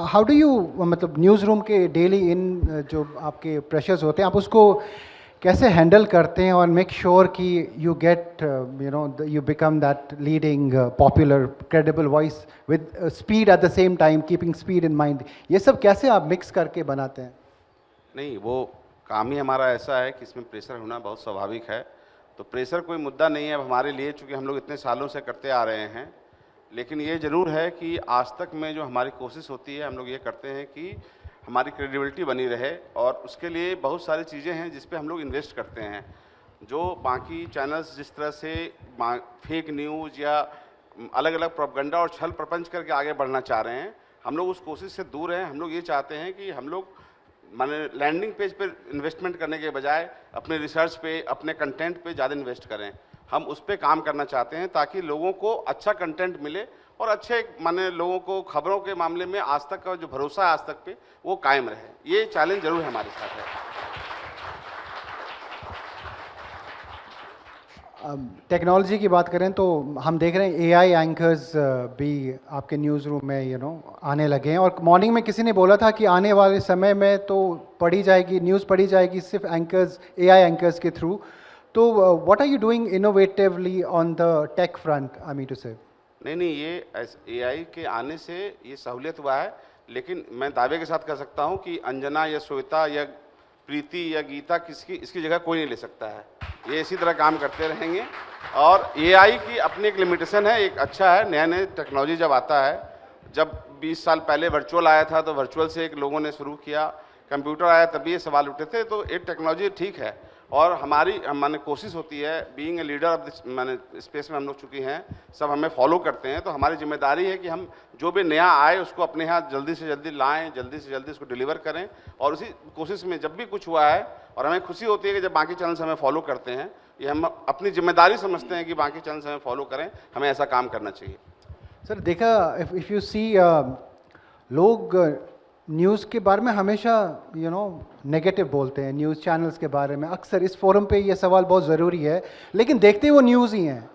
How do you मतलब news room के daily इन जो आपके प्रेशर्स होते हैं आप उसको कैसे हैंडल करते हैं और मेक श्योर कि you get you know you become that leading popular credible voice with speed at the same time keeping speed in mind, ये सब कैसे आप मिक्स करके बनाते हैं? नहीं, वो काम ही हमारा ऐसा है कि इसमें प्रेशर होना बहुत स्वाभाविक है। तो प्रेशर कोई मुद्दा नहीं है अब हमारे लिए, चूँकि हम लोग इतने सालों से करते आ रहे हैं। लेकिन ये ज़रूर है कि आज तक में जो हमारी कोशिश होती है, हम लोग ये करते हैं कि हमारी क्रेडिबिलिटी बनी रहे, और उसके लिए बहुत सारी चीज़ें हैं जिस पे हम लोग इन्वेस्ट करते हैं। जो बाकी चैनल्स जिस तरह से फेक न्यूज़ या अलग अलग प्रोपगंडा और छल प्रपंच करके आगे बढ़ना चाह रहे हैं, हम लोग उस कोशिश से दूर हैं। हम लोग ये चाहते हैं कि हम लोग माने लैंडिंग पेज पे इन्वेस्टमेंट करने के बजाय अपने रिसर्च पे, अपने कंटेंट पे ज़्यादा इन्वेस्ट करें। हम उस पे काम करना चाहते हैं ताकि लोगों को अच्छा कंटेंट मिले और अच्छे माने लोगों को खबरों के मामले में आज तक का जो भरोसा है आज तक पे वो कायम रहे। ये चैलेंज जरूर हमारे साथ है। टेक्नोलॉजी की बात करें तो हम देख रहे हैं एआई एंकर्स भी आपके न्यूज़ रूम में आने लगे हैं, और मॉर्निंग में किसी ने बोला था कि आने वाले समय में तो पढ़ी जाएगी न्यूज़ पढ़ी जाएगी सिर्फ एंकर्स, एआई एंकर्स के थ्रू। तो what are you doing innovatively on the tech front, I mean to say? नहीं, ये एआई के आने से ये सहूलियत हुआ है, लेकिन मैं दावे के साथ कह सकता हूँ कि अंजना या श्वेता या प्रीति या गीता इसकी जगह कोई नहीं ले सकता है। ये इसी तरह काम करते रहेंगे। और एआई की अपनी एक लिमिटेशन है, एक अच्छा है, नया नया टेक्नोलॉजी जब आता है, जब 20 साल पहले वर्चुअल आया था तो वर्चुअल से एक लोगों ने शुरू किया, कंप्यूटर आया तभी ये सवाल उठे थे। तो एक टेक्नोलॉजी ठीक है, और हमारी माने कोशिश होती है, being a leader of this माने स्पेस में हम लोग चुकी हैं, सब हमें फॉलो करते हैं, तो हमारी जिम्मेदारी है कि हम जो भी नया आए उसको अपने यहाँ जल्दी से जल्दी लाएं, जल्दी से जल्दी उसको डिलीवर करें। और उसी कोशिश में जब भी कुछ हुआ है, और हमें खुशी होती है कि जब बाकी चैनल्स हमें फॉलो करते हैं, ये हम अपनी जिम्मेदारी समझते हैं कि बाकी चैनल्स हमें फॉलो करें, हमें ऐसा काम करना चाहिए। सर देखा, इफ़ यू सी लोग न्यूज़ के बारे में हमेशा नेगेटिव बोलते हैं, न्यूज़ चैनल्स के बारे में अक्सर। इस फोरम पे ये सवाल बहुत ज़रूरी है, लेकिन देखते वो न्यूज़ ही हैं,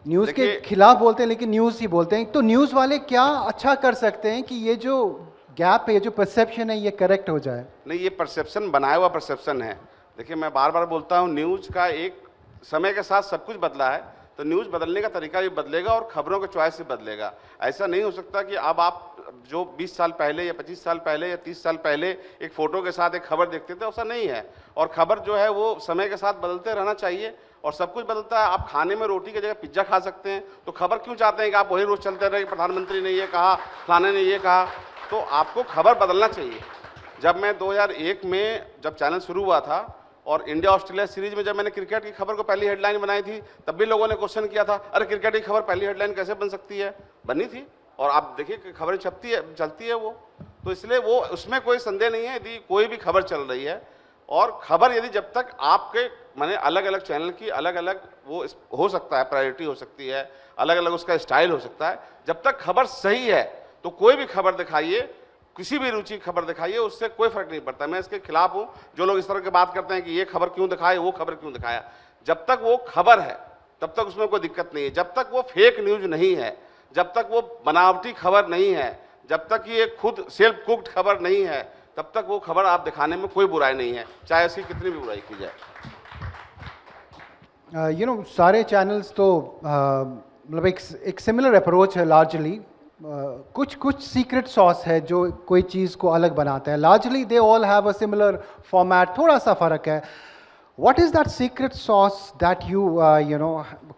न्यूज़ के खिलाफ बोलते हैं लेकिन न्यूज़ ही बोलते हैं। तो न्यूज़ वाले क्या अच्छा कर सकते हैं कि ये जो गैप है, ये जो परसेप्शन है, ये करेक्ट हो जाए? नहीं, ये परसेप्शन बनाया हुआ परसेप्शन है। देखिए, मैं बार बार बोलता हूँ, न्यूज़ का एक समय के साथ सब कुछ बदला है, तो न्यूज़ बदलने का तरीका भी बदलेगा और खबरों का चॉइस भी बदलेगा। ऐसा नहीं हो सकता कि अब आप जो 20 साल पहले या 25 साल पहले या 30 साल पहले एक फ़ोटो के साथ एक खबर देखते थे, ऐसा नहीं है। और खबर जो है वो समय के साथ बदलते रहना चाहिए, और सब कुछ बदलता है। आप खाने में रोटी की जगह पिज्ज़ा खा सकते हैं, तो खबर क्यों चाहते हैं कि आप वही रोज़ चलते रहे कि प्रधानमंत्री ने ये कहा, फलाने ने ये कहा? तो आपको खबर बदलना चाहिए। जब मैं 2001 में जब चैनल शुरू हुआ था और इंडिया ऑस्ट्रेलिया सीरीज में जब मैंने क्रिकेट की खबर को पहली हेडलाइन बनाई थी, तब भी लोगों ने क्वेश्चन किया था, अरे क्रिकेट की खबर पहली हेडलाइन कैसे बन सकती है? बनी थी, और आप देखिए कि खबरें छपती है, चलती है वो। तो इसलिए वो उसमें कोई संदेह नहीं है यदि कोई भी खबर चल रही है। और खबर यदि जब तक आपके माने अलग अलग चैनल की अलग अलग वो हो सकता है, प्रायोरिटी हो सकती है, अलग अलग उसका स्टाइल हो सकता है, जब तक खबर सही है तो कोई भी खबर दिखाइए, किसी भी रुचि खबर दिखाइए, उससे कोई फर्क नहीं पड़ता। मैं इसके खिलाफ हूँ जो लोग इस तरह की बात करते हैं कि ये खबर क्यों दिखाए, वो खबर क्यों दिखाया। जब तक वो खबर है तब तक उसमें कोई दिक्कत नहीं है, जब तक वो फेक न्यूज़ नहीं है, जब तक वो बनावटी खबर नहीं है, जब तक ये खुद सेल्फ कुक्ड खबर नहीं है, तब तक वो खबर आप दिखाने में कोई बुराई नहीं है, चाहे उसकी कितनी भी बुराई की जाए। सारे चैनल्स तो मतलब एक सिमिलर अप्रोच है लार्जली। कुछ सीक्रेट सॉस है जो कोई चीज़ को अलग बनाता है। Largely they all have a similar format, थोड़ा सा फ़र्क है। What is that secret sauce that you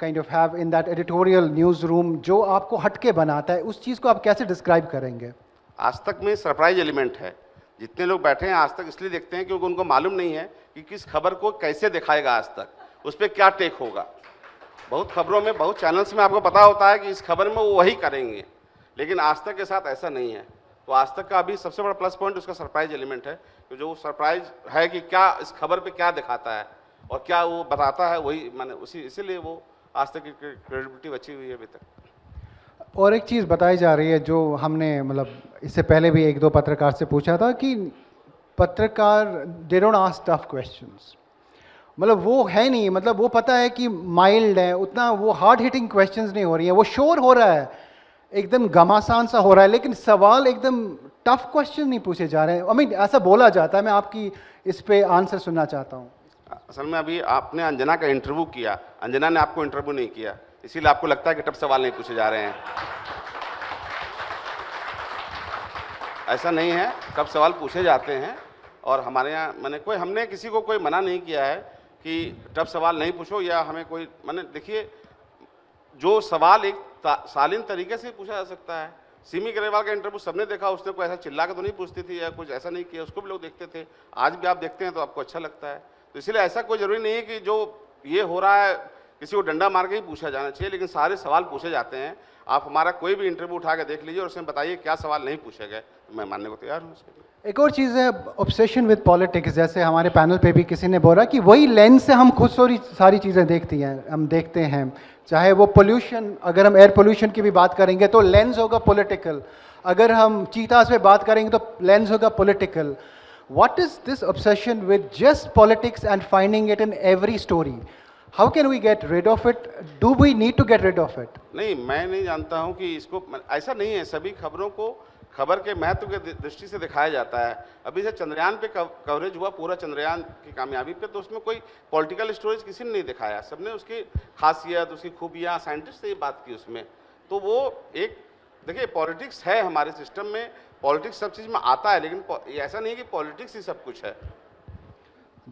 kind of have in that editorial newsroom जो आपको हटके बनाता है? उस चीज़ को आप कैसे डिस्क्राइब करेंगे? आज तक में सरप्राइज एलिमेंट है। जितने लोग बैठे हैं आज तक इसलिए देखते हैं क्योंकि उनको मालूम नहीं है कि किस खबर को कैसे दिखाएगा, आज तक उस पर क्या टेक होगा। बहुत खबरों में, बहुत चैनल्स में आपको पता होता है कि इस खबर में वो वही करेंगे, लेकिन आज तक के साथ ऐसा नहीं है। तो आज तक का अभी सबसे बड़ा प्लस पॉइंट उसका सरप्राइज एलिमेंट है, कि जो सरप्राइज है कि क्या इस खबर पे क्या दिखाता है और क्या वो बताता है, वही माने उसी, इसीलिए वो आज तक की क्रेडिबिलिटी बची हुई है अभी तक। और एक चीज़ बताई जा रही है जो हमने मतलब इससे पहले भी एक दो पत्रकार से पूछा था कि पत्रकार they don't ask tough questions. मतलब वो है नहीं, मतलब वो पता है कि माइल्ड है, उतना वो हार्ड हिटिंग क्वेश्चंस नहीं हो रही है, वो शोर हो रहा है एकदम घमासान सा हो रहा है, लेकिन सवाल एकदम टफ क्वेश्चन नहीं पूछे जा रहे हैं। आई मीन ऐसा बोला जाता है, मैं आपकी इस पे आंसर सुनना चाहता हूँ। असल में अभी आपने अंजना का इंटरव्यू किया, अंजना ने आपको इंटरव्यू नहीं किया, इसीलिए आपको लगता है कि टफ सवाल नहीं पूछे जा रहे हैं। ऐसा नहीं है, टफ सवाल पूछे जाते हैं। और हमारे यहाँ हमने किसी को कोई मना नहीं किया है कि टफ सवाल नहीं पूछो, या हमें कोई देखिए, जो सवाल एक शालीन तरीके से पूछा जा सकता है। सिमी ग्रेवाल का इंटरव्यू सबने देखा, उसने कोई ऐसा चिल्ला के तो नहीं पूछती थी या कुछ ऐसा नहीं किया, उसको भी लोग देखते थे। आज भी आप देखते हैं तो आपको अच्छा लगता है। तो इसलिए ऐसा कोई जरूरी नहीं है कि जो ये हो रहा है किसी को डंडा मार के ही पूछा जाना चाहिए, लेकिन सारे सवाल पूछे जाते हैं। आप हमारा कोई भी इंटरव्यू उठा के देख लीजिए और उसमें बताइए क्या सवाल नहीं पूछे गए, तो मैं मानने को तैयार हूँ उसके लिए। एक और चीज़ है ऑब्सेशन विद पॉलिटिक्स, जैसे हमारे पैनल पे भी किसी ने बोला कि वही लेंस से हम खुद सारी चीज़ें देखते हैं। चाहे वो पोल्यूशन, अगर हम एयर पोल्यूशन की भी बात करेंगे तो लेंस होगा पॉलिटिकल, अगर हम चीतास पे बात करेंगे तो लेंस होगा political. What is this obsession with just politics and finding it in every story? How can we get rid of it? Do we need to get rid of it? नहीं, मैं नहीं जानता हूँ कि इसको, ऐसा नहीं है। सभी खबरों को खबर के महत्व के दृष्टि से दिखाया जाता है। अभी से चंद्रयान पे कवरेज हुआ, पूरा चंद्रयान की कामयाबी पे, तो उसमें कोई पॉलिटिकल स्टोरीज किसी ने नहीं दिखाया। सबने उसकी खासियत, उसकी खूबियाँ, साइंटिस्ट से ही बात की उसमें। तो वो एक, देखिए पॉलिटिक्स है हमारे सिस्टम में, पॉलिटिक्स सब चीज़ में आता है, लेकिन ऐसा नहीं है कि पॉलिटिक्स ही सब कुछ है।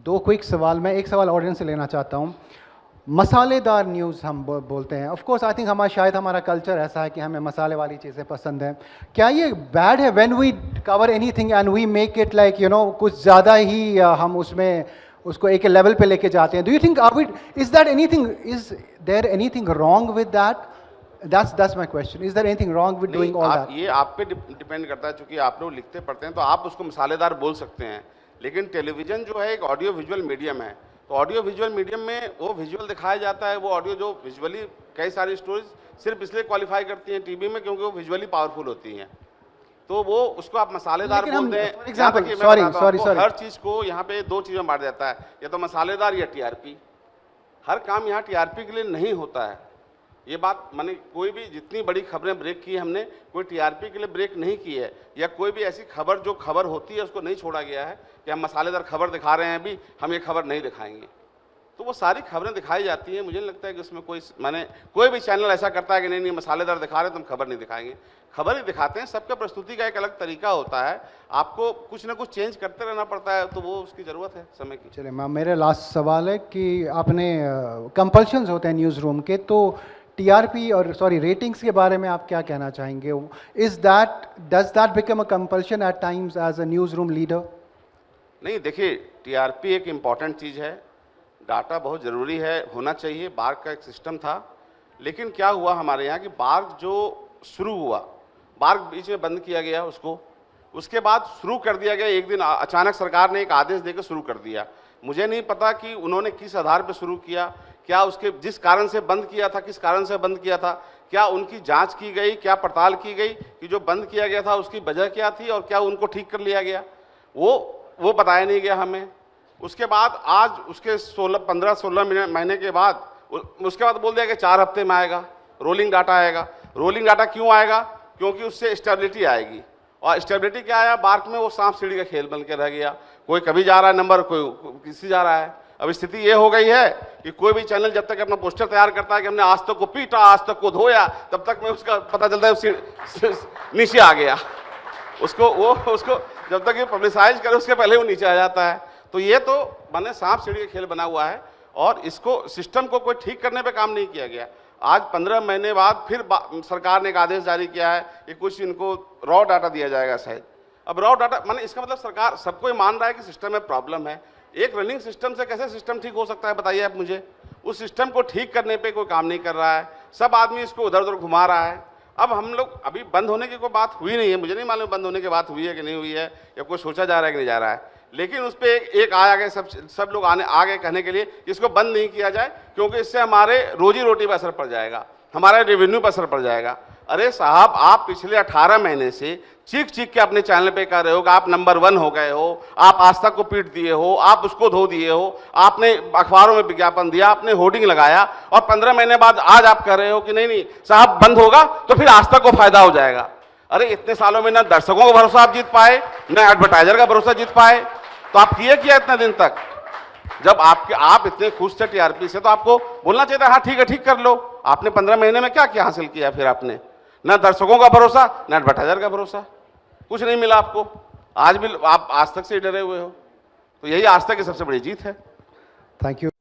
दो क्विक सवाल, मैं एक सवाल ऑडियंस से लेना चाहता हूँ। मसालेदार न्यूज़ हम बोलते हैं, ऑफ कोर्स आई थिंक शायद हमारा कल्चर ऐसा है कि हमें मसाले वाली चीज़ें पसंद हैं। क्या ये बैड है when we cover anything and we make it like कुछ ज़्यादा ही हम उसमें उसको एक लेवल पे लेके जाते हैं? Do you think is there anything wrong with that? That's my question. Is there anything wrong with doing all that? ये आप पे डिपेंड करता है, क्योंकि आप लोग लिखते पढ़ते हैं तो आप उसको मसालेदार बोल सकते हैं, लेकिन टेलीविज़न जो है एक ऑडियो विजुअल मीडियम है। तो ऑडियो विजुअल मीडियम में वो विजुअल दिखाया जाता है, वो ऑडियो जो विजुअली कई सारी स्टोरीज सिर्फ इसलिए क्वालिफाई करती हैं टीवी में क्योंकि वो विजुअली पावरफुल होती हैं। तो वो उसको आप मसालेदार बोल दें। एग्जांपल, सॉरी, हर चीज़ को यहाँ पे दो चीज़ों में बांट जाता है, या तो मसालेदार या टीआरपी। हर काम यहाँ टीआरपी के लिए नहीं होता है। ये बात कोई भी जितनी बड़ी खबरें ब्रेक की हमने, कोई टीआरपी के लिए ब्रेक नहीं की है, या कोई भी ऐसी खबर जो खबर होती है उसको नहीं छोड़ा गया है कि हम मसालेदार खबर दिखा रहे हैं, अभी हम ये खबर नहीं दिखाएंगे। तो वो सारी खबरें दिखाई जाती हैं। मुझे नहीं लगता है कि उसमें कोई भी चैनल ऐसा करता है कि नहीं मसालेदार दिखा रहे तो हम खबर नहीं दिखाएंगे। खबर ही दिखाते हैं, सबका प्रस्तुति का एक अलग तरीका होता है, आपको कुछ ना कुछ चेंज करते रहना पड़ता है, तो वो उसकी ज़रूरत है समय की। चलिए मैम, मेरे लास्ट सवाल है कि आपने कंपल्शंस होते हैं न्यूज़ रूम के, तो टीआरपी और रेटिंग्स के बारे में आप क्या कहना चाहेंगे? Does that become a compulsion at times as a news room leader? नहीं, देखिए टीआरपी एक इम्पॉर्टेंट चीज़ है, डाटा बहुत ज़रूरी है, होना चाहिए। बार्क का एक सिस्टम था, लेकिन क्या हुआ हमारे यहाँ कि बार्क जो शुरू हुआ, बार्क बीच में बंद किया गया उसके बाद शुरू कर दिया गया एक दिन अचानक सरकार ने एक आदेश देकर शुरू कर दिया। मुझे नहीं पता कि उन्होंने किस आधार पर शुरू किया, क्या उसके जिस कारण से बंद किया था, किस कारण से बंद किया था, क्या उनकी जांच की गई, क्या पड़ताल की गई कि जो बंद किया गया था उसकी वजह क्या थी और क्या उनको ठीक कर लिया गया, वो बताया नहीं गया हमें। उसके बाद आज उसके 15-16 महीने के बाद उसके बाद बोल दिया कि 4 हफ्ते में आएगा, रोलिंग डाटा आएगा। रोलिंग डाटा क्यों आएगा? क्योंकि उससे स्टेबिलिटी आएगी, और स्टेबिलिटी क्या आया? बार्क में वो सांप सीढ़ी का खेल बन के रह गया, कोई कभी जा रहा है नंबर, कोई किसी जा रहा है। अब स्थिति ये हो गई है कि कोई भी चैनल जब तक अपना पोस्टर तैयार करता है कि हमने आज तक को पीटा, आज तक को धोया, तब तक में उसका पता चलता है नीचे आ गया। उसको जब तक ये पब्लिसाइज करे उसके पहले वो नीचे आ जाता है। तो ये तो सांप सीढ़ी का खेल बना हुआ है, और इसको सिस्टम को कोई ठीक करने पे काम नहीं किया गया। आज 15 महीने बाद फिर सरकार ने एक आदेश जारी किया है कि कुछ इनको रॉ डाटा दिया जाएगा शायद। अब रॉ डाटा इसका मतलब सरकार सबको मान रहा है कि सिस्टम में प्रॉब्लम है। एक रनिंग सिस्टम से कैसे सिस्टम ठीक हो सकता है बताइए आप मुझे? उस सिस्टम को ठीक करने पे कोई काम नहीं कर रहा है, सब आदमी इसको उधर उधर घुमा रहा है। अब हम लोग अभी बंद होने की कोई बात हुई नहीं है, मुझे नहीं मालूम बंद होने की बात हुई है कि नहीं हुई है, या कोई सोचा जा रहा है कि नहीं जा रहा है, लेकिन उस पर एक आ गए सब लोग आ गए कहने के लिए इसको बंद नहीं किया जाए, क्योंकि इससे हमारे रोजी रोटी पर असर पड़ जाएगा, हमारे रेवेन्यू पर असर पड़ जाएगा। अरे साहब, आप पिछले 18 महीने से चीख चीख के अपने चैनल पे कह रहे हो कि आप नंबर 1 हो गए हो, आप आज तक को पीट दिए हो, आप उसको धो दिए हो, आपने अखबारों में विज्ञापन दिया, आपने होर्डिंग लगाया, और 15 महीने बाद आज आप कह रहे हो कि नहीं नहीं साहब बंद होगा तो फिर आज तक को फायदा हो जाएगा। अरे इतने सालों में ना दर्शकों का भरोसा आप जीत पाए, ना एडवर्टाइजर का भरोसा जीत पाए, तो आप किए क्या इतने दिन तक? जब आप इतने खुश थे टीआरपी से तो आपको बोलना चाहिए था हाँ ठीक है, ठीक कर लो। आपने 15 महीने में क्या क्या हासिल किया? फिर आपने ना दर्शकों का भरोसा, ना एडवर्टाइजर का भरोसा, कुछ नहीं मिला आपको। आज भी आप आज तक से डरे हुए हो, तो यही आज तक की सबसे बड़ी जीत है। Thank you.